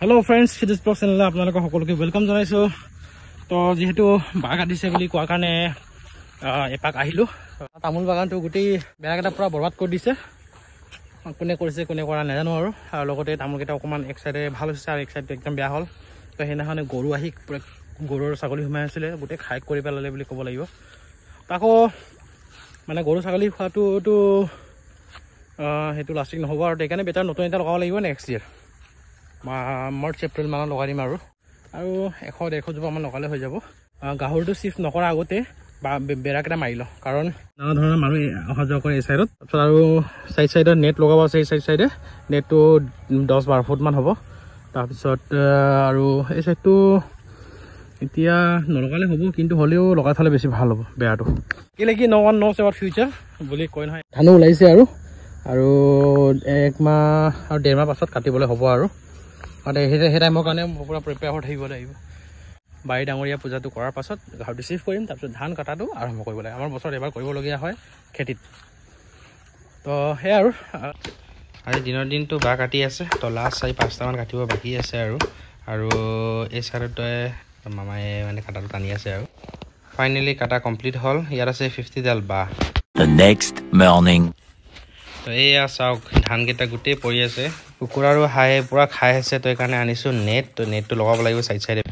Hello friends, this blog channel আপোনালোকক সকলোকে welcome জনাইছো। তো যেহেতু বাগ আদিছে বুলি কোৱা কাৰণে এপাক আহিলো। তামোল বাগানটো গোটেই বেৰাকেইটা পুৰা বৰবাদ কৰি দিছে। কোনে কৰিছে কোনে কৰা নাজানো আৰু লগতে তামোলকেইটা অকমান এক সাইডে ভাল হৈছে আৰু এক সাইডে একদম বেয়া হ'ল। তো হেনাখনে গৰু আহি গৰুৰ ছাগলী সোমাই আছিল গোটেই খাই কৰি পেলালে বুলি ক'ব লাগিব। তাকো মানে গৰু ছাগলী খোৱাটোটো হেতু লাষ্টিং নহ'ব আৰু সেইকাৰণে বেটাৰ নতুন এটা লগাব লাগিব নেক্সট ইয়াৰ। মাৰ্চ এপ্ৰিল মানত লগাই দিম আৰু 100-150 জোপা মান লগালে হৈ যাব। গাহৰিটো চিফ্ট নকৰা আগতে বেৰাকেইটা মাৰি লওঁ, কাৰণ নানা ধৰণৰ মানুহ অহা যোৱা কৰে এই চাইডত। তাৰপিছত আৰু চাইডত নেট লগাব আছে, এই চাইডে নেটটো 10-12 ফুটমান হ'ব। তাৰপিছত আৰু এই চাইডটো এতিয়া নলগালে হ'ব, কিন্তু হ'লেও লগাই থ'লে বেছি ভাল হ'ব বেৰাটো। কেলে কি no one knows about future বুলি কয় নহয়। ধানো ওলাইছে আৰু 1 মাহ আৰু 1.5 মাহ পাছত কাটিবলৈ হ'ব আৰু সেই টাইমৰ কাৰণে পুৰা প্ৰিপেয়াৰ হৈ থাকিব লাগিব। বাৰী ডাঙৰীয়া পূজাটো কৰাৰ পাছত গাহৰিটো চিফ্ট কৰিম, তাৰপিছত ধান কটাটো আৰম্ভ কৰিব লাগে। আমাৰ বছৰত এবাৰ কৰিবলগীয়া হয় খেতিত। তো সেয়া আৰু আজি দিনৰ দিনটো বাঁহ কাটি আছে। তো লাষ্ট 4-5টা মান কাটিব বাকী আছে আৰু এই চাইডতে মামাই মানে কাটাটো টানি আছে আৰু ফাইনেলি কাটা কমপ্লিট হ'ল। ইয়াত আছে 50ডাল বাঁহ। The next morning. তো এয়া চাওক ধানকেইটা গোটেই পৰি আছে। কুকুৰাৰো পুৰা খাই আছে, তো সেইকাৰণে আনিছোঁ নেট। তো নেটটো লগাব লাগিব চাইডে।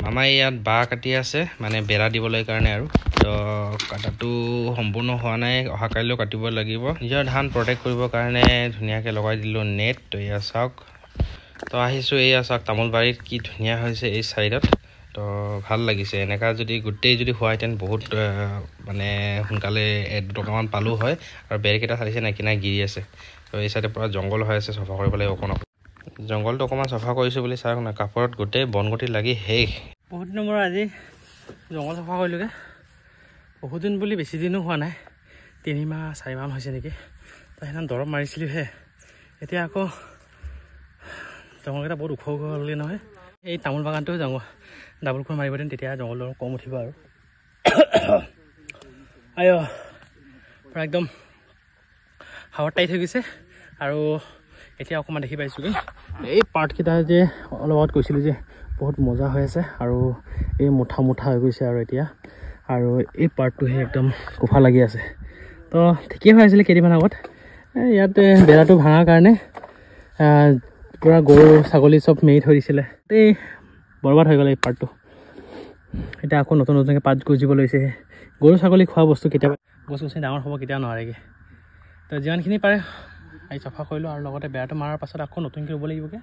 মামাই ইয়াত বাঁহ কাটি আছে মানে বেৰা দিবলৈ কাৰণে আৰু তো কাটাটো সম্পূৰ্ণ হোৱা নাই, অহা কাইলৈও কাটিব লাগিব। নিজৰ ধান প্ৰটেক্ট কৰিবৰ কাৰণে ধুনীয়াকৈ লগাই দিলোঁ নেট। তো এয়া চাওক, তো আহিছোঁ এয়া চাওক তামোল বাৰীত কি ধুনীয়া হৈছে এই চাইডত। তো ভাল লাগিছে। এনেকুৱা যদি গোটেই যদি হোৱাহেঁতেন বহুত মানে সোনকালে 1-2 টকামান পালোঁ হয়। আৰু বেৰকেইটা চালিছে নাই কিনা গিৰি আছে। তো এই চাইডে পুৰা জংঘল হৈ আছে, চফা কৰিব লাগিব অকণ। জংঘলটো অকণমান চফা কৰিছোঁ বুলি চাওক না, কাপোৰত গোটেই বনগুটি লাগি শেষ। বহুত দিনৰ মূৰত আজি জংঘল চফা কৰিলোগৈ। বহুত দিন বুলি বেছি দিনো হোৱা নাই, 3 মাহ 4 মাহ হৈছে নেকি। তো সেইদিনা দৰৱ মাৰিছিলোঁহে। এতিয়া আকৌ জংঘলকেইটা বহুত ওখ হ'লে নহয়। এই তামোল বাগানটো ডাবুল খুৰ মাৰিব দিম, তেতিয়া জংঘলটো কম উঠিব আৰু পুৰা একদম হাৱাত টাইট হৈ গৈছে। আৰু এতিয়া অকণমান দেখি পাইছোঁগৈ এই পাৰ্টকেইটা যে অলপ আগত কৈছিলোঁ যে বহুত মজা হৈ আছে, আৰু এই মুঠা হৈ গৈছে আৰু এতিয়া। আৰু এই পাৰ্টটোহে একদম কোফা লাগি আছে। তো ঠিকেই হৈ আছিলে কেইদিনমান আগত। ইয়াতে বেৰাটো ভাঙাৰ কাৰণে পুৰা গৰু ছাগলী চব মেৰি থৈ দিছিলে, এই বৰবাদ হৈ গ'ল এই পাৰ্টটো। এতিয়া আকৌ নতুনকৈ পাত গজিব লৈছে। গৰু ছাগলী খোৱা বস্তু কেতিয়াবা গছ-গছনি ডাঙৰ হ'ব, কেতিয়াও নোৱাৰেগৈ। তো যিমানখিনি পাৰে আজি চফা কৰিলোঁ, আৰু লগতে বেৰাটো মৰাৰ পাছত আকৌ নতুনকৈ ৰুব লাগিবগৈ।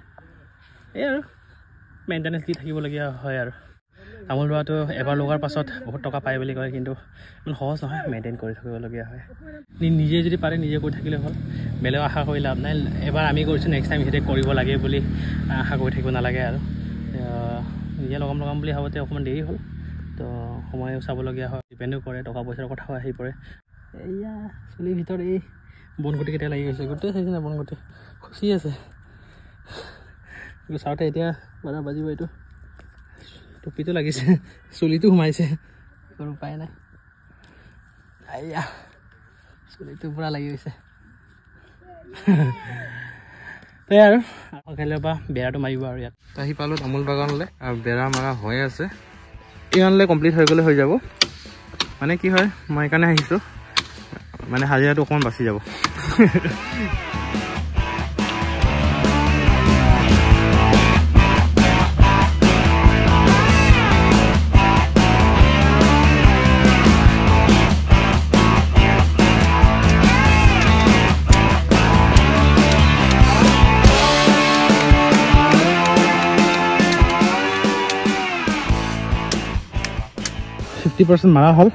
এই আৰু মেইনটেনেঞ্চ দি থাকিবলগীয়া হয়। আৰু তামোল ৰোৱাটো এবাৰ লগোৱাৰ পাছত বহুত টকা পায় বুলি কয়, কিন্তু ইমান সহজ নহয়, মেইনটেইন কৰি থাকিবলগীয়া হয়। নিজে যদি পাৰে নিজে কৰি থাকিলে হ'ল, বেলেগ আশা কৰি লাভ নাই। এবাৰ আমি কৰিছোঁ, নেক্সট টাইম সিহঁতে কৰিব লাগে বুলি আশা কৰি থাকিব নালাগে। আৰু নিজে লগাম বুলি ভাবোঁতে অকণমান দেৰি হ'ল। তো সময় চাবলগীয়া হয়, ডিপেণ্ডো কৰে, টকা পইচাৰ কথাও আহি পৰে। এয়া চুলিৰ ভিতৰত এই বনগুটি কেতিয়া লাগি গৈছে, গোটেই চাইছে না বনগুটি খুচি আছে। চাওঁতে এতিয়া 12 বাজিব। এইটো টুপিটো লাগিছে, চুলিটো সোমাইছে, কোনো উপায় নাই। এয়া চুলিটো পূৰা লাগি গৈছে। সেয়াই আৰু কাইলৈৰ পৰা বেৰাটো মাৰিব আৰু ইয়াত। আহি পালোঁ তামোল বাগানলৈ, আৰু বেৰা মাৰা হৈ আছে। ইমানলৈ কমপ্লিট হৈ গ'লে হৈ যাব। মানে কি হয়, মই সেইকাৰণে আহিছোঁ, মানে হাজিৰাটো অকণমান বাচি যাব। মাৰা হ'ল,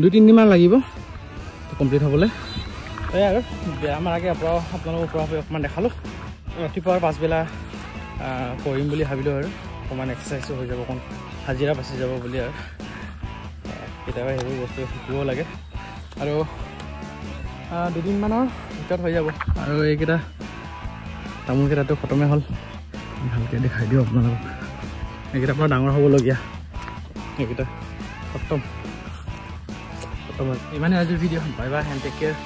2-3 দিনমান লাগিব কমপ্লিট হ'বলৈ। এই আৰু বেৰা মাৰাকৈ আপোনালোকৰ ওপৰা অকণমান দেখালোঁ। ৰাতিপুৱাৰ পাছবেলা কৰিম বুলি ভাবিলোঁ, আৰু অকণমান এক্সাৰচাইজো হৈ যাব, অকণ হাজিৰা বাচি যাব বুলি। আৰু কেতিয়াবা সেইবোৰ বস্তু শিকিবও লাগে। আৰু 2 দিনমানৰ ভিতৰত হৈ যাব। আৰু এইকেইটা তামোলকেইটাতো খতমে হ'ল, ভালকৈ দেখাই দিওঁ আপোনালোকক। এইকেইটা পৰা ডাঙৰ হ'বলগীয়া, এইকেইটা খতম। ইমানে আজিৰ video'. Bye bye and take care.